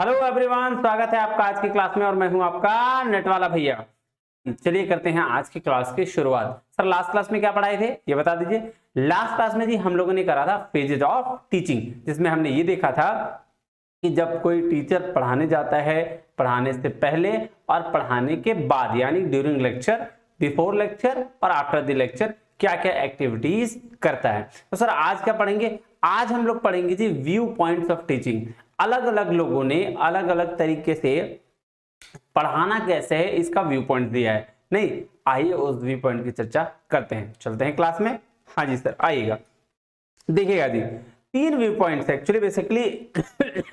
Hello everyone, स्वागत है आपका आज की क्लास में और मैं हूं आपका नेट वाला भैया। चलिए करते हैं आज की क्लास की शुरुआत। सर लास्ट क्लास में क्या पढ़ाए थे ये बता दीजिए। लास्ट क्लास में जी हम लोगों ने करा था फेजेज ऑफ टीचिंग, जिसमें हमने ये देखा था कि जब कोई टीचर पढ़ाने जाता है, पढ़ाने से पहले और पढ़ाने के बाद, यानी ड्यूरिंग लेक्चर, बिफोर लेक्चर और आफ्टर द लेक्चर क्या क्या एक्टिविटीज करता है। तो सर आज क्या पढ़ेंगे? आज हम लोग पढ़ेंगे जी व्यू पॉइंट्स ऑफ टीचिंग। अलग अलग लोगों ने अलग अलग तरीके से पढ़ाना कैसे है इसका व्यू पॉइंट दिया है। नहीं, आइए उस व्यू पॉइंट की चर्चा करते हैं, चलते हैं क्लास में। हाँ जी सर, आइएगा, देखिएगा जी। तीन व्यू पॉइंट्स एक्चुअली बेसिकली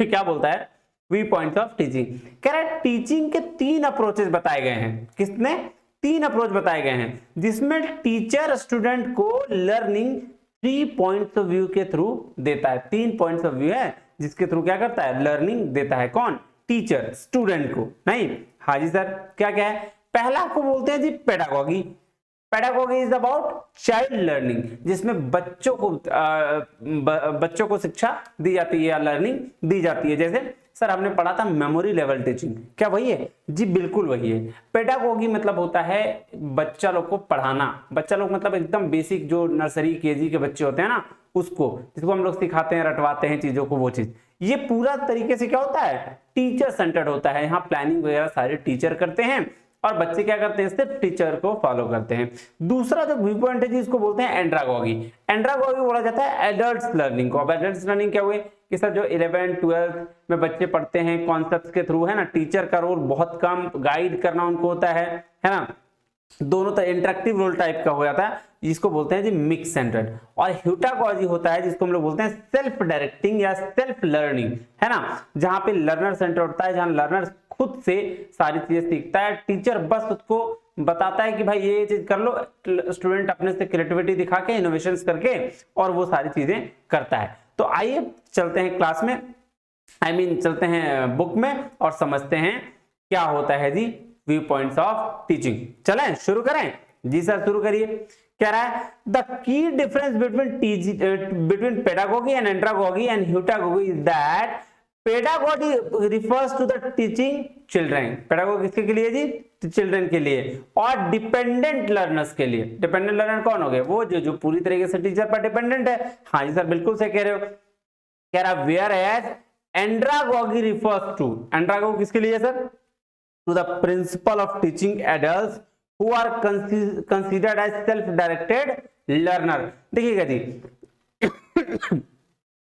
क्या बोलता है व्यू पॉइंट्स ऑफ टीचिंग। कह रहा है टीचिंग के तीन अप्रोचेस बताए गए हैं। किसने? तीन अप्रोच बताए गए हैं, जिसमें टीचर स्टूडेंट को लर्निंग 3 पॉइंट्स ऑफ व्यू के थ्रू देता है। 3 पॉइंट्स ऑफ व्यू है जिसके थ्रू क्या करता है? लर्निंग देता है। कौन? टीचर स्टूडेंट को। नहीं, हाँ जी सर, क्या क्या है? पहला को बोलते हैं जी pedagogy. Pedagogy is about child learning, जिसमें बच्चों को शिक्षा दी जाती है या लर्निंग दी जाती है। जैसे सर हमने पढ़ा था मेमोरी लेवल टीचिंग, क्या वही है? जी बिल्कुल वही है। पेडागोगी मतलब होता है बच्चा लोग को पढ़ाना। बच्चा लोग मतलब एकदम बेसिक जो नर्सरी केजी के बच्चे होते हैं ना, उसको, जिसको हम लोग सिखाते हैं, रटवाते हैं चीजों को, वो चीज। ये पूरा तरीके से क्या होता है? टीचर सेंटर्ड होता है। यहाँ प्लानिंग वगैरह सारे टीचर करते हैं और बच्चे क्या करते हैं? सिर्फ टीचर को फॉलो करते हैं। दूसरा जो व्यू पॉइंट है जी, इसको बोलते हैं एंड्रागोगी। एंड्रागोगी बोला जाता है एडल्ट्स लर्निंग को। अब एडल्ट्स लर्निंग क्या हुए कि सर जो 11 12 में बच्चे पढ़ते हैं कॉन्सेप्ट्स के थ्रू, है ना, टीचर का रोल बहुत कम, गाइड करना उनको होता है ना, दोनों तरह इंटरेक्टिव रोल टाइप का हो जाता है, जिसको बोलते हैं जी मिक्स सेंटर्ड। और ह्यूटागोजी होता है जिसको हम लोग बोलते हैं सेल्फ डायरेक्टिंग या सेल्फ लर्निंग, है ना, जहां पे लर्नर सेंटर होता है, जहां लर्नर खुद से सारी चीजें सीखता है, टीचर बस उसको बताता है कि भाई ये चीज कर लो, स्टूडेंट अपने से क्रिएटिविटी दिखा के, इनोवेशंस करके, और वो सारी चीजें करता है। तो आइए चलते हैं क्लास में, चलते हैं बुक में और समझते हैं क्या होता है जी व्यू पॉइंट्स ऑफ टीचिंग। चलें शुरू करें? जी सर शुरू करिए। कह रहा है the key difference between pedagogy and andragogy and heutagogy is that pedagogy refers to the teaching children. Pedagogy किसके लिए जी? चिल्ड्रन के लिए। और डिपेंडेंट लर्नर्स के लिए। डिपेंडेंट लर्नर कौन हो गए? वो जो पूरी तरीके से टीचर पर डिपेंडेंट है। हाँ जी सर बिल्कुल सही कह रहे हो। कह रहा वेयर एज एंड्रागोगी रिफर्स टू, एंड्रागोगी किसके लिए sir? to the principle of teaching adults who are considered as self-directed learner। देखिएगा जी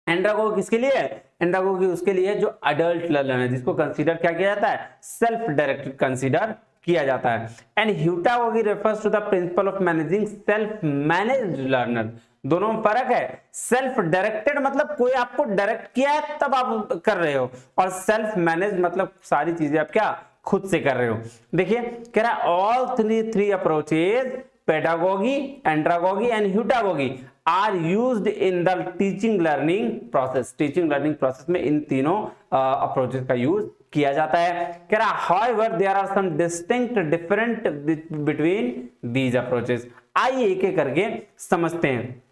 एंड्रागोगी किसके लिए है? एंड्रागोगी उसके लिए जो अडल्ट लर्नर है, जिसको कंसीडर क्या किया जाता है? सेल्फ डायरेक्टेड कंसीडर किया जाता है। And heutagogy refers to the principle of managing self managed learner. दोनों में फर्क है। सेल्फ डायरेक्टेड मतलब कोई आपको डायरेक्ट किया है तब आप कर रहे हो, और सेल्फ मैनेज मतलब सारी चीजें आप क्या खुद से कर रहे हो। देखिए कह रहा है all three approaches, pedagogy, andragogy and heutagogy are used in the teaching learning process. Teaching learning process में इन तीनों अप्रोचेस का यूज किया जाता है। कह रहा however there are some distinct different between these approaches. आइए एक एक करके समझते हैं।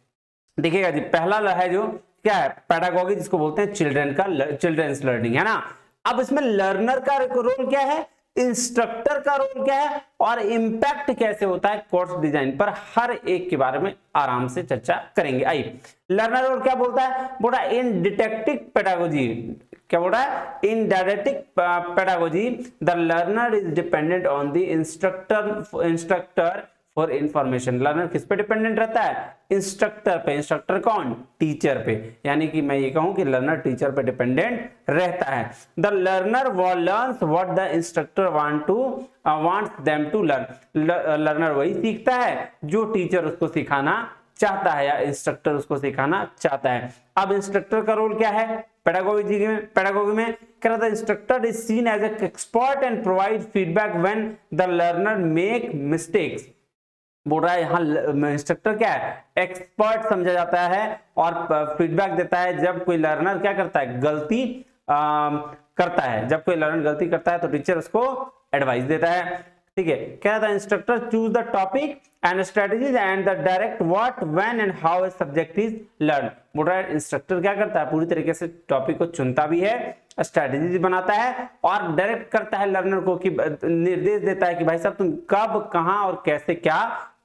देखिएगा जी पहला है जो क्या है? पेडागोगी, जिसको बोलते हैं चिल्ड्रंस लर्निंग, है ना। अब इसमें लर्नर का रोल क्या है, इंस्ट्रक्टर का रोल क्या है, और इंपैक्ट कैसे होता है कोर्स डिजाइन पर, हर एक के बारे में आराम से चर्चा करेंगे। आइए लर्नर रोल क्या बोलता है? बोला इन डिटेक्टिव पेडागोजी, क्या बोल रहा है? In didactic pedagogy the learner is dependent on the instructor for information. Learner किस पे डिपेंडेंट रहता है? इंस्ट्रक्टर पे। इंस्ट्रक्टर कौन? टीचर पे। यानी कि मैं ये कहूं कि लर्नर टीचर पे डिपेंडेंट रहता है। The learner learns what the instructor wants them to learn. Learner वही सीखता है जो टीचर उसको सिखाना चाहता है या इंस्ट्रक्टर उसको सिखाना चाहता है। अब इंस्ट्रक्टर का रोल क्या है पेडागोगी में? कह रहा था instructor is seen as an expert and provide feedback when the learner make mistakes. बोल रहा है यहाँ इंस्ट्रक्टर क्या है? एक्सपर्ट समझा जाता है और फीडबैक देता है जब कोई लर्नर क्या करता है? गलती करता है। जब कोई लर्नर गलती करता है तो टीचर उसको एडवाइस देता है। ठीक है, कह रहा था instructor choose the topic and strategies and the direct what when and how a subject is learn. बोल रहा है इंस्ट्रक्टर क्या करता है? पूरी तरीके से टॉपिक को चुनता भी है स्ट्रैटेजी बनाता है और डायरेक्ट करता है लर्नर को, कि निर्देश देता है कि भाई साहब तुम कब, कहां और कैसे क्या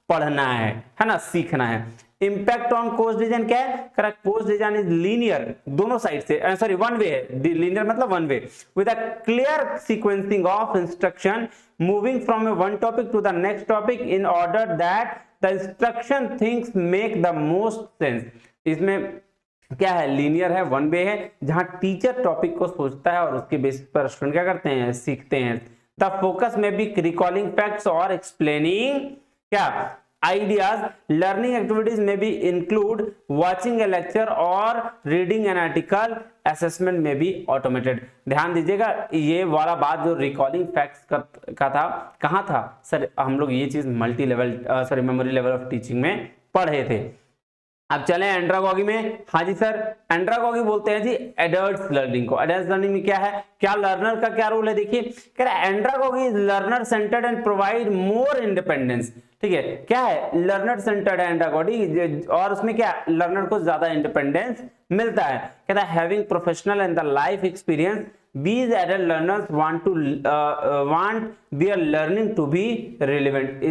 पढ़ना है ना, सीखना है। इंपैक्ट ऑन कोर्स डिजाइन क्या है? Correct, course design is linear, दोनों साइड से, सॉरी वन वे है, लीनियर मतलब one way, with a clear sequencing of instruction moving from one topic to the next topic in order that the instruction things make the most sense. इसमें क्या है? Linear है, one way है, जहां teacher topic को सोचता है और उसके बेसिस पर स्टूडेंट क्या करते हैं? सीखते हैं। द फोकस में बी रिकॉलिंग फैक्ट्स और एक्सप्लेनिंग क्या? ideas. Learning activities may be include watching a lecture or reading an article. Assessment may be automated. ध्यान दीजिएगा, ये वाला बात जो रिकॉलिंग फैक्ट्स का था, कहाँ था सर? हम लोग ये चीज multi level sorry memory level of teaching में पढ़े थे। अब चले एंड्रागॉगी में। हाँ जी सर, एंड्रागॉगी बोलते हैं जी एडल्ट लर्निंग को। एडल्ट लर्निंग में क्या है? क्या लर्नर का क्या रोल है? देखिए कह रहा है andragogy is learner centred and provide more independence. ठीक है, क्या है? लर्नर सेंटर्ड है एंड्रागॉगी, और उसमें क्या लर्नर को ज्यादा इंडिपेंडेंस मिलता है। कहता है having professional and the life experience these adult learners want their learning to be relevant।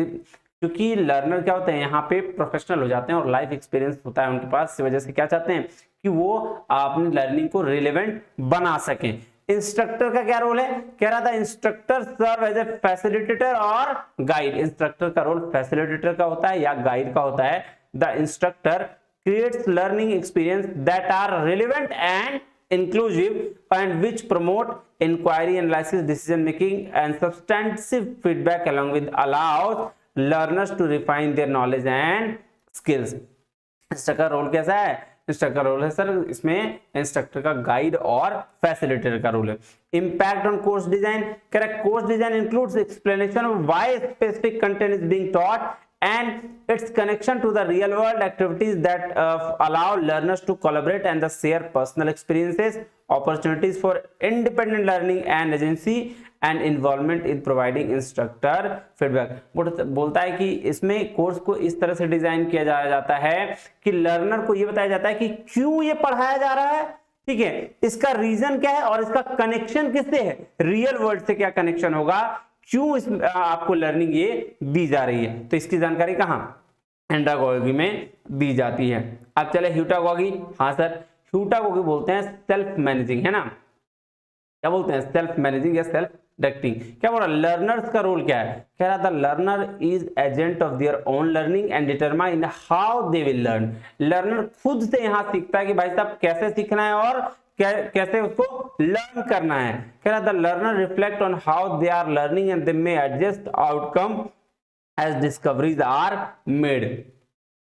क्योंकि लर्नर क्या होते हैं यहाँ पे प्रोफेशनल हो जाते हैं और लाइफ एक्सपीरियंस होता है उनके पास, इस वजह से क्या चाहते हैं कि वो अपनी लर्निंग को रिलेवेंट बना सकें। इंस्ट्रक्टर का क्या रोल है? कह रहा था instructor serve as a facilitator और गाइड। इंस्ट्रक्टर का रोल फैसिलिटेटर का होता है या गाइड का होता है। The instructor creates learning experience that are relevant and inclusive and which promote inquiry, analysis, decision making and substantive feedback along with allows learners to refine their knowledge and skills। Instructor role कैसा है? Instructor role है sir इसमें instructor का guide और facilitator का role है। Impact on course design, correct, course design includes explanation of why specific content is being taught and its connection to the real world activities that allow learners to collaborate and share personal experiences, opportunities for independent learning and agency and involvement in providing instructor feedback। बोलता है कि इसमें course को इस तरह से design किया जाता है कि लर्नर को ये बताया जाता है कि क्यों ये पढ़ाया जा रहा है, ठीक है, इसका रीजन क्या है और इसका कनेक्शन किससे है, रियल वर्ल्ड से क्या कनेक्शन होगा, क्यों इस आपको लर्निंग ये दी जा रही है। तो इसकी जानकारी कहां? एंड्रागॉगी में दी जाती है। अब चले ह्यूटागॉगी। हाँ सर, ह्यूटागॉगी बोलते हैं सेल्फ मैनेजिंग, है ना, क्या बोलते हैं? सेल्फ मैनेजिंग या सेल्फ डायरेक्टिंग। क्या बोल रहा? लर्नर्स का रोल क्या है? कह रहा था learner is agent of their own learning and determine how they will learn. Learner खुद से यहां सीखता है कि भाई साहब कैसे सीखना है और कैसे उसको लर्न करना है। कह रहा था learner reflect on how they are learning and they may adjust outcome as discoveries are made.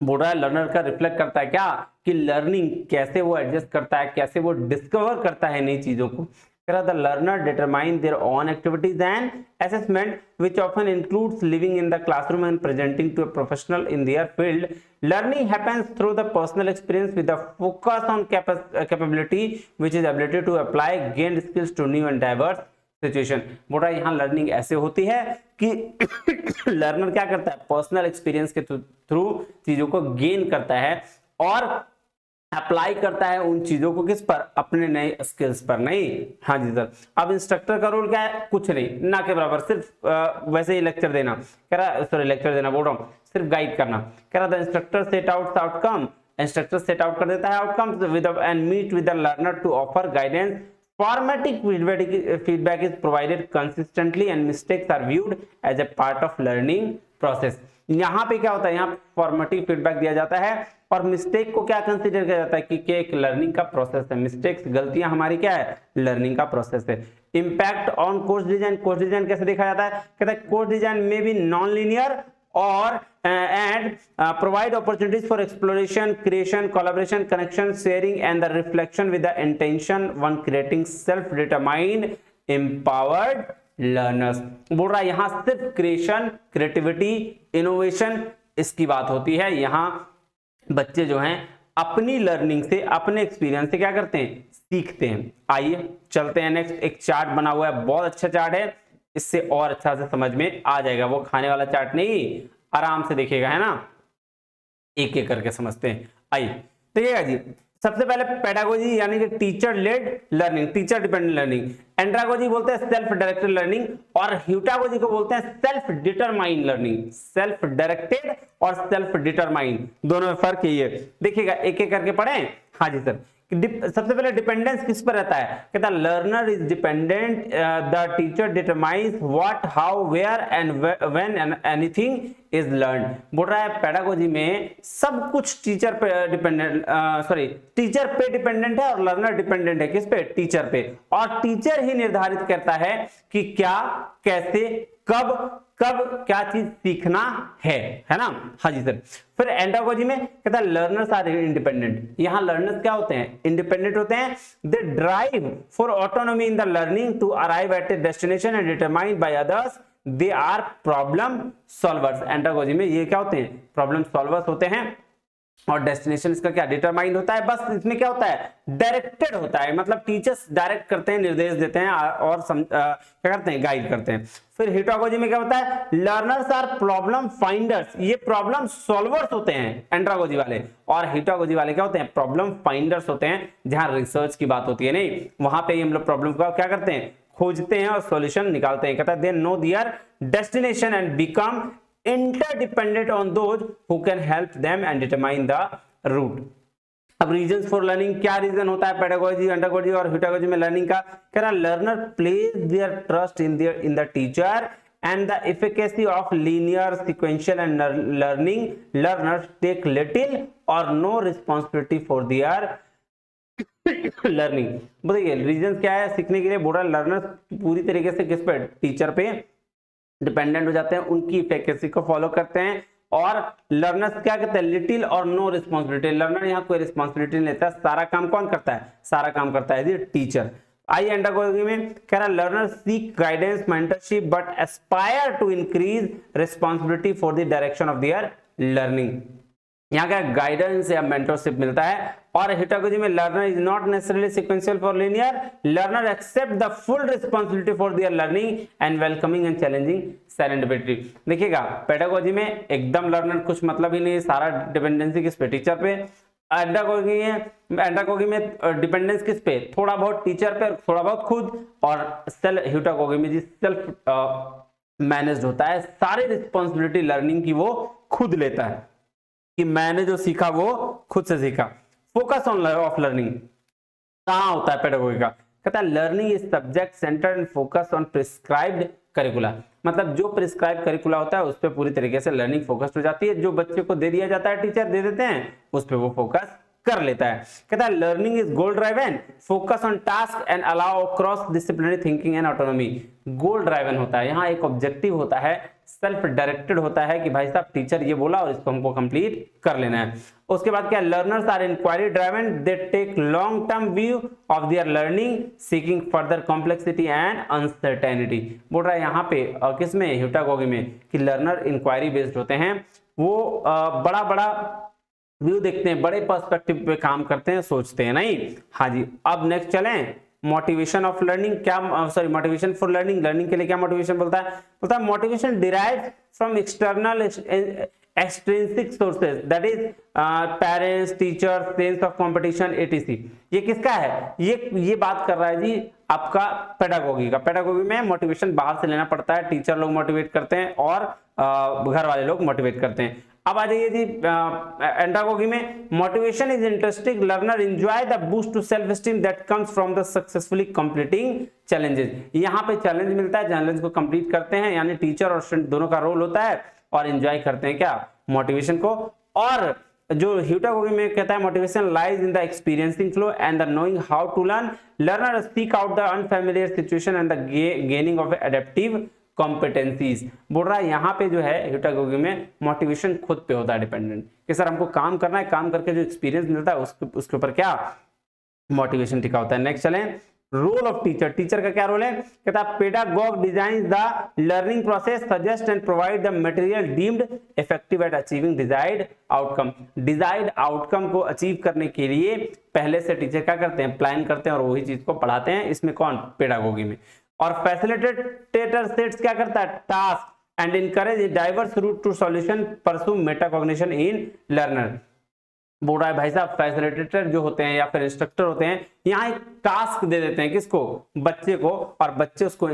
बोल रहा है लर्नर का रिफ्लेक्ट करता है क्या कि लर्निंग कैसे वो एडजस्ट करता है, कैसे वो डिस्कवर करता है नई चीजों को। कह रहा था learner determine their own activities and assessment which often includes living in the classroom and presenting to a professional in their field. Learning happens through the personal experience with a focus on capability which is ability to apply gained skills to new and diverse situation। बोल रहा है यहाँ learning ऐसे होती है कि learner क्या करता है? पर्सनल एक्सपीरियंस के थ्रू चीजों को गेन करता है और अप्लाई करता है उन चीजों को किस पर? अपने नए स्किल्स पर। नहीं, हाँ जी सर। अब इंस्ट्रक्टर का रोल क्या है? कुछ नहीं, ना के बराबर, सिर्फ वैसे ही लेक्चर देना। कह रहा सॉरी लेक्चर देना बोल रहा हूँ, सिर्फ गाइड करना। कह रहा था instructor set out outcome, instructor set out कर देता है outcomes with and meet with the learner to offer guidance. Formative feedback is provided consistently and mistakes are viewed as a part of learning process। यहाँ पे क्या होता है? यहाँ formative feedback दिया जाता है और मिस्टेक को क्या कंसीडर किया जाता है कि एक लर्निंग का प्रोसेस है। मिस्टेक्स, गलतियां हमारी क्या है? लर्निंग का प्रोसेस है। Impact on course design, course design कैसे देखा जाता है? कहता है कोर्स डिजाइन में भी नॉन लीनियर और and provide opportunities for exploration, creation, collaboration, connection, sharing and the reflection with the intention one creating self-determined empowered learners। बोल रहा है यहाँ सिर्फ क्रिएशन, क्रिएटिविटी, इनोवेशन इसकी बात होती है। यहाँ बच्चे जो हैं अपनी लर्निंग से, अपने एक्सपीरियंस से क्या करते हैं? सीखते हैं। आइए चलते हैं नेक्स्ट। एक चार्ट बना हुआ है, बहुत अच्छा चार्ट है, इससे और अच्छा से समझ में आ जाएगा। वो खाने वाला चार्ट नहीं, आराम से देखिएगा, है ना, एक एक करके समझते हैं। आइए देखिएगा जी, सबसे पहले पेडागोजी यानी कि teacher led learning, teacher dependent learning. Andragogy बोलते हैं सेल्फ डायरेक्टेड लर्निंग, और ह्यूटागोजी को बोलते हैं self determined learning. Self directed और सेल्फ डिटरमाइंड दोनों में फर्क यही है। देखिएगा एक एक करके पढ़ें। हाँ जी सर। सबसे पहले डिपेंडेंस किस पर रहता है, कहता है learner is dependent, the teacher determines what, how, where and when anything is learn. बोल रहा है पेडागोजी में सब कुछ टीचर पे डिपेंडेंट, टीचर पे डिपेंडेंट है और लर्नर डिपेंडेंट है किस पे, टीचर पे। और टीचर ही निर्धारित करता है कि क्या, कैसे, कब कब क्या चीज सीखना है ना। हाँ जी सर। फिर एंड्रागोजी में कहता है लर्नर्स आर इंडिपेंडेंट। यहां लर्नर्स क्या होते हैं, इंडिपेंडेंट होते हैं। They drive for autonomy in the learning to arrive at a destination and determined by others. They are problem solvers. Andragogy में ये क्या होते हैं, प्रॉब्लम सॉल्वर्स होते हैं। और डेस्टिनेशन इसका क्या, डिटरमाइंड होता है। बस इसमें क्या होता है, डायरेक्टेड होता है, मतलब टीचर्स डायरेक्ट करते हैं, निर्देश देते हैं और क्या करते हैं, गाइड करते हैं। फिर ह्यूटागोजी में क्या होता है, लर्नर्स आर प्रॉब्लम फाइंडर्स। ये प्रॉब्लम सॉल्वर्स होते हैं एंड्रागोजी वाले, और ह्यूटागोजी वाले क्या होते हैं, प्रॉब्लम फाइंडर्स होते हैं। जहां रिसर्च की बात होती है नहीं, वहां पे हम लोग प्रॉब्लम का क्या करते हैं, खोजते हैं और सॉल्यूशन निकालते हैं। कहता है they know there destination and become interdependent on those who can help them and determine the route। अब रीजंस फॉर लर्निंग, क्या रीजन होता है पेडागोजी, एंड्रागोजी और ह्यूटागोजी में लर्निंग का, कह रहा learner place their trust in the teacher and the efficacy of linear sequential and learning, learners take little or no responsibility for their learning। बताइए reason क्या है सीखने के लिए, बोल रहा लर्नर्स पूरी तरीके से किस पे, टीचर पे डिपेंडेंट हो जाते हैं, उनकी इफिकेसी को फॉलो करते हैं। और लर्नर्स क्या कहते हैं, लिटिल और नो रिस्पॉन्सिबिलिटी। लर्नर यहाँ कोई रिस्पॉन्सिबिलिटी नहीं लेता, सारा काम कौन करता है, सारा काम करता है टीचर। आई एंड्रागोजी में कह रहा learner seek guidance mentorship but aspire to increase responsibility for the direction of their learning. यहाँ का गाइडेंस या मेंटरशिप मिलता है। और ह्यूटागोजी में learner is not necessarily sequential for linear, learner accept the full responsibility for their learning and welcoming and challenging serendipity. देखिएगा pedagogy में एकदम लर्नर कुछ मतलब ही नहीं, सारा डिपेंडेंसी किस पे, टीचर पे। एंड्रागोजी में डिपेंडेंस किस पे, थोड़ा बहुत टीचर पे, थोड़ा बहुत खुद। और ह्यूटागोजी में सेल्फ मैनेज्ड होता है, सारी रिस्पॉन्सिबिलिटी लर्निंग की वो खुद लेता है, कि मैंने जो सीखा वो खुद से सीखा। फोकस ऑन ऑफ लर्निंग कहां होता है पेडागोजी का, कहता है learning is subject centred and focus on prescribed करिकुला। मतलब जो प्रिस्क्राइब करिकुला होता है उस पर पूरी तरीके से लर्निंग फोकस्ड हो जाती है। जो बच्चे को दे दिया जाता है, टीचर दे देते हैं, उस पर वो फोकस कर लेता है। कहता है learning is goal driven, focus on task and allow cross disciplinary thinking and autonomy. Goal driven होता है, यहाँ एक ऑब्जेक्टिव होता है, सेल्फ डायरेक्टेड होता है कि भाई साहब टीचर ये बोला और इसको हमको कंप्लीट कर लेना है। उसके बाद क्या, learners are inquiry driven, they take long term view of their learning seeking further complexity and uncertainty. बोल रहा है यहाँ पे किसमें, ह्यूटागोजी में, कि लर्नर इंक्वायरी बेस्ड होते हैं, वो बड़ा बड़ा व्यू देखते हैं, बड़े पर्सपेक्टिव पे काम करते हैं, सोचते हैं नहीं। हाँ जी। अब नेक्स्ट चलें, मोटिवेशन ऑफ लर्निंग। क्या, मोटिवेशन फॉर लर्निंग, लर्निंग के लिए क्या मोटिवेशन बोलता है motivation derive from external extrinsic sources, that is parents, teacher, sense of competition etc। ये किसका है, ये बात कर रहा है जी आपका पेडागोजी का। पेडागोजी में मोटिवेशन बाहर से लेना पड़ता है, टीचर लोग मोटिवेट करते हैं और घर वाले लोग मोटिवेट करते हैं। अब आ जाइए जी एंड्रागोजी में, motivation is interesting, learner enjoy the boost to self esteem that comes from the successfully completing challenges. यहाँ पे चैलेंज मिलता है, चैलेंज को कंप्लीट करते हैं, यानी टीचर और स्टूडेंट दोनों का रोल होता है, और एंजॉय करते हैं क्या, मोटिवेशन को। और जो ह्यूटागोजी में कहता है motivation lies in the experiencing flow and the knowing how to learn, learner seek out the unfamiliar situation and the gaining of adaptive competencies. बोल रहा है यहाँ पे जो है ह्यूटागोजी में मोटिवेशन खुद पे होता है डिपेंडेंट, कि सर हमको काम करना है, काम करके जो एक्सपीरियंस मिलता है उसके ऊपर क्या मोटिवेशन टिका होता है। नेक्स्ट चलें, रोल ऑफ टीचर। टीचर का क्या रोल है, कहता है pedagogue design the learning process, suggest and provide the material deemed effective eight achieving desired outcome. Desired outcome को अचीव करने के लिए पहले से टीचर क्या करते हैं, प्लान करते हैं और वही चीज को पढ़ाते हैं। इसमें कौन, पेडागोजी में। और फैसिलिटेटर सेट्स क्या करता है, task and encourage diverse route to solution, pursue metacognition in learner. बोल रहा है भाई साहब फैसिलिटेटर जो होते हैं या फिर इंस्ट्रक्टर होते हैं, यहाँ एक टास्क दे देते हैं किसको, बच्चे को, और बच्चे उसको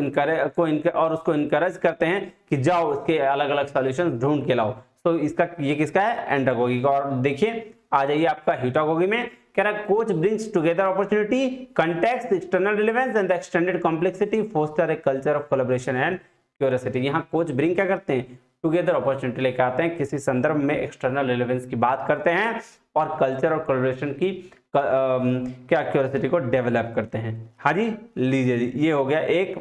उसको इनकरेज करते हैं कि जाओ इसके अलग अलग सॉल्यूशंस ढूंढ के लाओ। तो इसका ये किसका है, एंड्रागोगी का। और देखिए आ जाइए आपका ह्यूटागोगी में, कह रहा है coach brings together opportunity, context, external relevance and the extended complexity, foster a culture of collaboration and curiosity. यहाँ कोच ब्रिंग क्या करते हैं, टुगेदर अपॉर्चुनिटी लेकर आते हैं, किसी संदर्भ में एक्सटर्नल रिलेवेंस की बात करते हैं और कल्चर और कोलैबोरेशन की क्या क्यूरियोसिटी को डेवलप करते हैं। हाँ जी, लीजिए जी, ये हो गया एक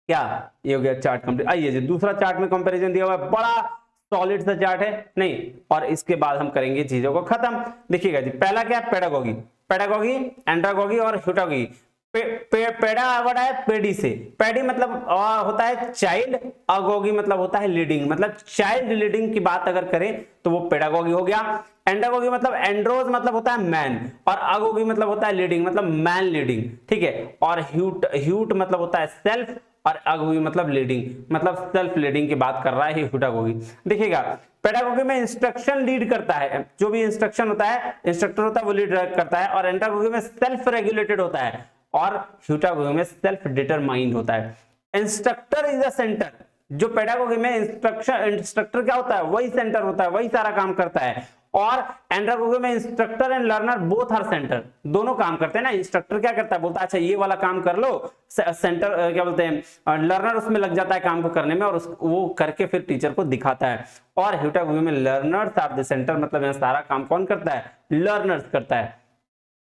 क्या, ये हो गया चार्ट कंप्लीट। आइए जी दूसरा चार्ट में कंपैरिजन दिया हुआ है, बड़ा सॉलिड सा चार्ट है नहीं, और इसके बाद हम करेंगे चीजों को खत्म। देखिएगा जी, पहला क्या है, पेडागोगी, पेडागोगी, एंड्रागोगी और ह्यूटागोगी। पेडा वर्ड है पेडी से, पेडी मतलब होता है चाइल्ड, अगोगी मतलब होता है लीडिंग, मतलब चाइल्ड लीडिंग की बात अगर करें तो वो पेडागोगी हो गया। एंड्रागोगी मतलब एंड्रोज मतलब होता है मैन, और अगोगी मतलब होता है लीडिंग, मतलब मैन लीडिंग, ठीक है। और ह्यूट मतलब होता है सेल्फ, और अगोगी मतलब लीडिंग, मतलब सेल्फ लीडिंग की बात कर रहा है ह्यूटागोगी। देखिएगा पेडागोगी में इंस्ट्रक्शन लीड करता है, जो भी इंस्ट्रक्शन होता है इंस्ट्रक्टर होता है वो लीड करता है, और एंड्रागोगी में सेल्फ रेगुलेटेड होता है, और ह्यूटागोगी में सेल्फ डिटरमाइंड होता है। इंस्ट्रक्टर इज अ सेंटर, जो पेडागोगी में इंस्ट्रक्टर क्या होता है, वही सेंटर होता है, वही सारा काम करता है। और एंड्रागोगी में instructor and learner both are center, दोनों काम करते हैं ना। इंस्ट्रक्टर क्या करता है, बोलता है अच्छा ये वाला काम कर लो, सेंटर क्या बोलते हैं, लर्नर उसमें लग जाता है काम को करने में, और वो करके फिर टीचर को दिखाता है। और ह्यूटागोगी में लर्नर्स आर द सेंटर, मतलब यहाँ सारा काम कौन करता है, लर्नर्स करता है।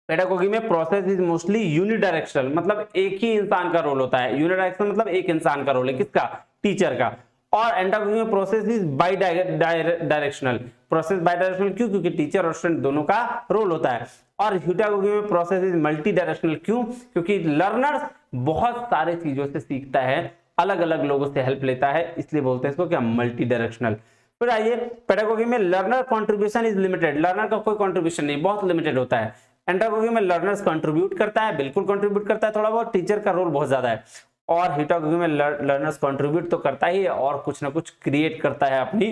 पेडागोगी में प्रोसेस इज मोस्टली यूनिडायरेक्शनल, मतलब एक ही इंसान का रोल होता है, यूनिडायरेक्शनल मतलब एक इंसान का रोल है, किसका, टीचर का। और एंड्रागोगी में process is by directional, process by directional क्यों, क्योंकि टीचर और स्टूडेंट दोनों का रोल होता है। और ह्यूटागोगी में प्रोसेस इज मल्टी डायरेक्शनल क्यों, क्योंकि लर्नर बहुत सारे चीजों से सीखता है, अलग अलग लोगों से हेल्प लेता है, इसलिए बोलते हैं इसको क्या, मल्टी डायरेक्शनल। फिर आइए पेडागोगी में learner contribution is limited, learner का कोई कंट्रीब्यूशन नहीं, बहुत लिमिटेड होता है। एंड्रागोगी में लर्नर्स कंट्रीब्यूट करता है, बिल्कुल कंट्रीब्यूट करता है थोड़ा बहुत, टीचर का रोल बहुत ज्यादा है। और ह्यूटागोगी में लर्नर्स कंट्रीब्यूट तो करता ही है और कुछ ना कुछ क्रिएट करता है अपनी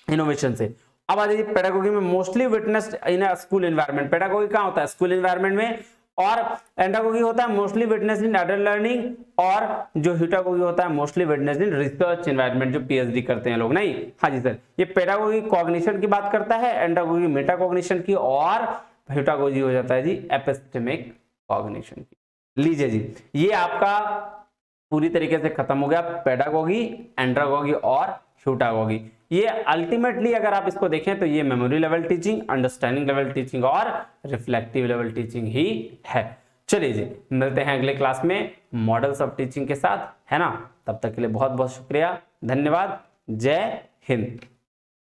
इनोवेशन से। अब आ जाइए पेडागोगी में मोस्टली विटनेस्ड इन अ स्कूल एनवायरनमेंट, पेडागोगी कहाँ होता है, स्कूल एनवायरनमेंट में। और एंड्रागोगी होता है mostly witnessed in adult learning, और जो ह्यूटागोगी होता है mostly witnessed in research environment, जो पीएचडी करते हैं लोग, नहीं। हाँ जी सर, ये पेडागोगी कॉग्निशन की बात करता है, एंड्रागोगी मेटाकॉग्निशन की, और ह्यूटागोगी हो जाता है जी एपिस्टेमिक कॉग्निशन की। लीजिए जी, ये आपका पूरी तरीके से खत्म हो गया पेडागोगी, एंड्रागोगी और ह्यूटागोगी। ये अल्टीमेटली अगर आप इसको देखें तो ये memory level teaching, understanding level teaching और रिफ्लेक्टिव लेवल टीचिंग ही है। चलिए जी, मिलते हैं अगले क्लास में मॉडल्स ऑफ टीचिंग के साथ, है ना। तब तक के लिए बहुत बहुत शुक्रिया, धन्यवाद, जय हिंद।